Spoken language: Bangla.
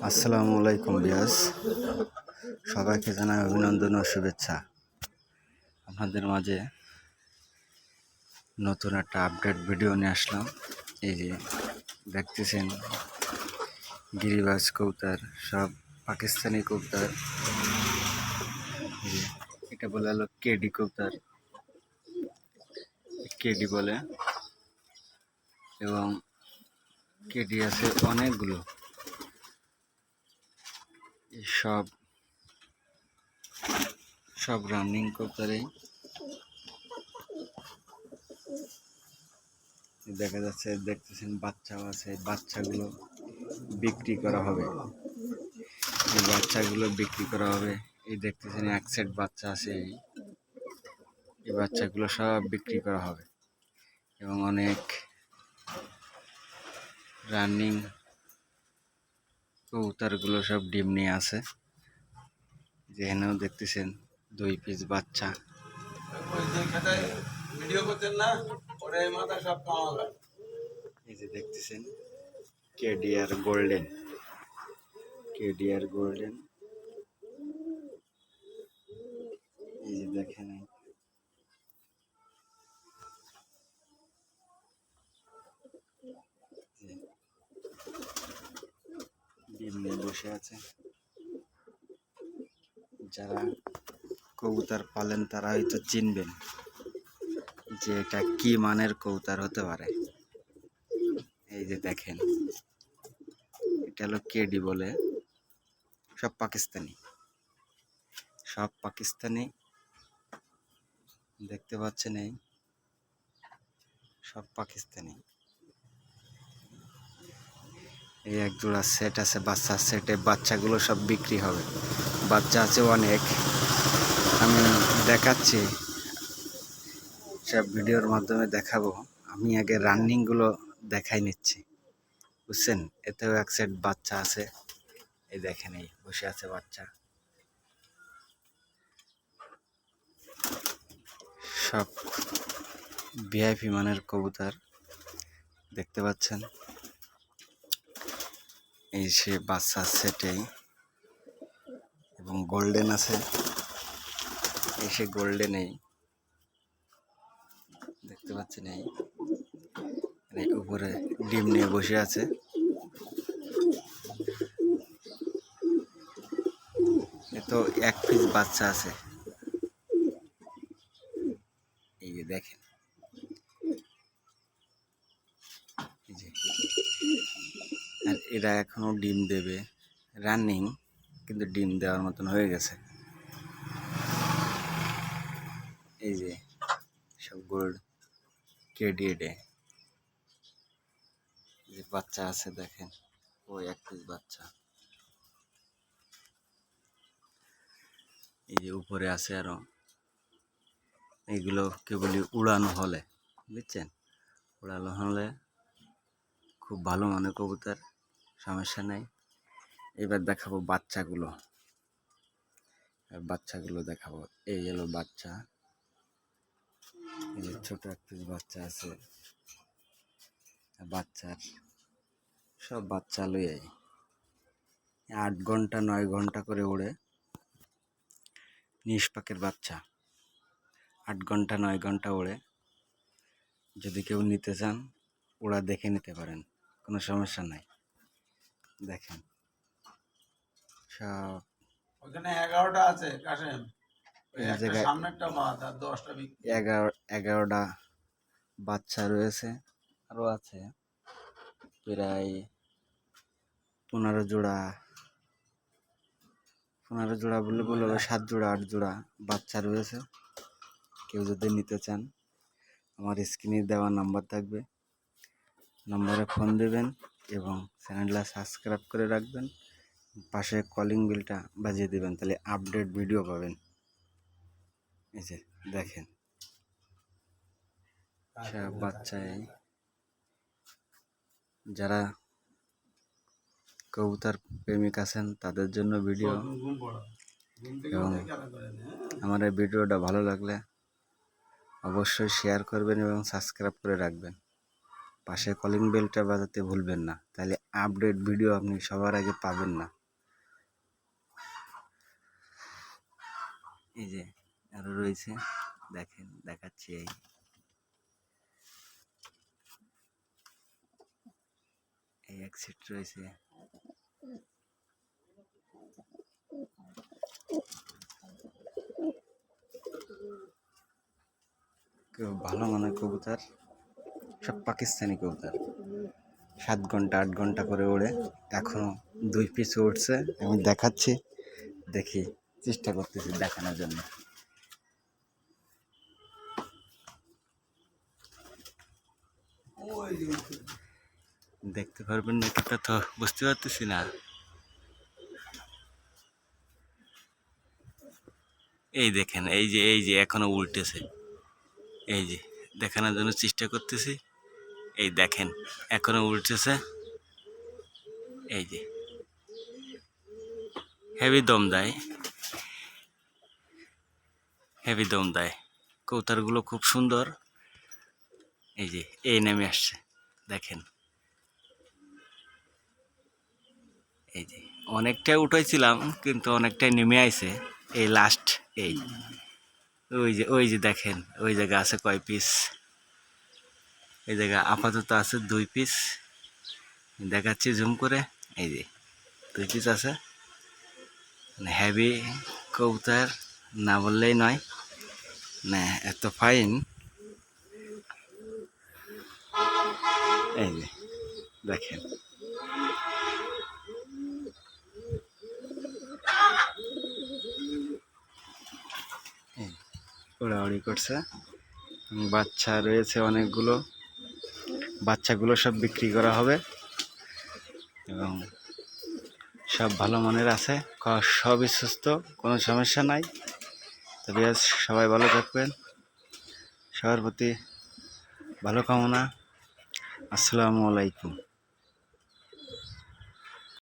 আসসালামু আলাইকুম বিয়াস, সবাইকে জানাই অভিনন্দন ও শুভেচ্ছা। আপনাদের মাঝে নতুন একটা আপডেট ভিডিও নিয়ে আসলাম। এই যে দেখতেছেন গিরিবাজ কবুতর, সব পাকিস্তানি কবুতর। এটা বলে হলো কেডি কবুতর, কেডি বলে, এবং কেডি আছে অনেকগুলো। এই সব রানিং কবুতরে দেখা যাচ্ছে। দেখতেছেন বাচ্চাও আছে, বাচ্চাগুলো বিক্রি করা হবে। এই বাচ্চাগুলো বিক্রি করা হবে। এই দেখতেছেন এক সেট বাচ্চা আছে, এই বাচ্চাগুলো সব বিক্রি করা হবে। এবং অনেক রানিং কবুতরগুলো সব ডিম নিয়ে আছে। যেখানেও দেখতেছেন 2 পিস বাচ্চা। এই যে দেখতেছেন কেডিআর গোল্ডেন, এই যে দেখেন ডিম নিয়ে বসে আছে। যারা কবুতর পালেন তারা হয়তো চিনবেন যে এটা কি মানের কবুতর হতে পারে। এই যে দেখেন, এটা হলো কেডি বলে, সব পাকিস্তানি দেখতে পাচ্ছেন। এই সব পাকিস্তানি। এই এক জোড়া সেট আছে, বাচ্চার সেটে বাচ্চাগুলো সব বিক্রি হবে। বাচ্চা আছে অনেক, আমি দেখাচ্ছি, সব ভিডিওর মাধ্যমে দেখাবো। আমি আগে রানিংগুলো দেখাই নিচ্ছি, বুঝছেন। এতেও এক সেট বাচ্চা আছে, এই দেখেন, এই বসে আছে বাচ্চা। সব ভিআইপি মানের কবুতর দেখতে পাচ্ছেন। এই সে বাচ্চার সেটেই, এবং গোল্ডেন আছে, এই সে গোল্ডেনেই দেখতে পাচ্ছেন। এই উপরে ডিম নিয়ে বসে আছে। এ তো এক পিস বাচ্চা আছে, এই যে দেখেন। এই যে, আর এরা এখনো ডিম দেবে, রানিং, কিন্তু ডিম দেওয়ার মতন হয়ে গেছে। এই যে সব গোল্ড কেডিএডে যে বাচ্চা আছে দেখেন, ওই এক পিস বাচ্চা। এই যে উপরে আছে আরো, এইগুলো কেবলই উড়ানো হলে, বুঝছেন। উড়ানো হলে খুব ভালো মানে কবুতর, সমস্যা নেই। এবার দেখাবো বাচ্চাগুলো দেখাবো। এই হলো বাচ্চা, এই যে ছোট এক পিস বাচ্চা আছে। বাচ্চার সব বাচ্চা লইয়াই 8 ঘন্টা 9 ঘন্টা করে ওড়ে। নিষ্পাকের বাচ্চা 8 ঘন্টা 9 ঘন্টা ওড়ে। যদি কেউ নিতে চান, ওরা দেখে নিতে পারেন, কোনো সমস্যা নাই। দেখেন সব ওখানে 11টা আছে কাশেম, এই জায়গায় সামনেরটা বাদ আর 10টা বিক্রি। 11টা বাচ্চা রয়েছে, আরও আছে প্রায় 15 জোড়া, 15 জোড়া বলে 7 জোড়া 8 জোড়া বাচ্চা রয়েছে। কেউ যদি নিতে চান, আমার স্ক্রিনে দেওয়া নাম্বার থাকবে, নম্বরে ফোন দেবেন এবং চ্যানেলটা সাবস্ক্রাইব করে রাখবেন। পাশে কলিং বিলটা বাজিয়ে দেবেন, তাহলে আপডেট ভিডিও পাবেন। এই যে দেখেন সব বাচ্চায়। যারা কবুতর প্রেমিক আছেন তাদের জন্য ভিডিও, এবং আমার এই ভিডিওটা ভালো লাগলে অবশ্যই শেয়ার করবেন এবং সাবস্ক্রাইব করে রাখবেন। পাশে কলিং বেলটা বাজাতে ভুলবেন না, তাহলে আপডেট ভিডিও আপনি সবার আগে পাবেন না। এই যে আরো রয়েছে, দেখেন দেখাচ্ছি। এই এক সেট রয়েছে। কেউ ভালো মানের কবুতর, সব পাকিস্তানি কবুতর, 7 ঘন্টা 8 ঘন্টা করে ওড়ে। এখনো 2 পিস উঠছে, আমি দেখাচ্ছি, দেখি চেষ্টা করতেছি দেখানোর জন্য। ওই যে উপরে। দেখতে পারবেন নাকি তা তো বুঝতে পারতেছি না। এই দেখেন, এই যে এখনো উল্টেছে। এই যে দেখানোর জন্য চেষ্টা করতেছি, এই দেখেন এখনো উল্টেছে। এই যে হেভি দম দেয়, হেভি দম দেয়। কবুতরগুলো খুব সুন্দর। এই যে এই নেমে আসছে, দেখেন। এই যে অনেকটাই উঠাইছিলাম, কিন্তু অনেকটাই নেমে আইছে। এই লাস্ট, এই ওই যে দেখেন, ওই জায়গা আছে কয় পিস। এই জায়গা আপাতত আছে 2 পিস, দেখাচ্ছি জুম করে। এই যে 2 পিস আছে। হেভি কবুতর না বললেই নয়, না এত ফাইন। এই যে দেখেন, ওড়াউড়ি করছে। বাচ্চা রয়েছে অনেকগুলো, বাচ্চাগুলো সব বিক্রি করা হবে এবং সব ভালো মানের আছে, সবই সুস্থ, কোনো সমস্যা নাই। তবে আজ সবাই ভালো থাকবেন, সবার প্রতি ভালো কামনা। আসসালামু আলাইকুম।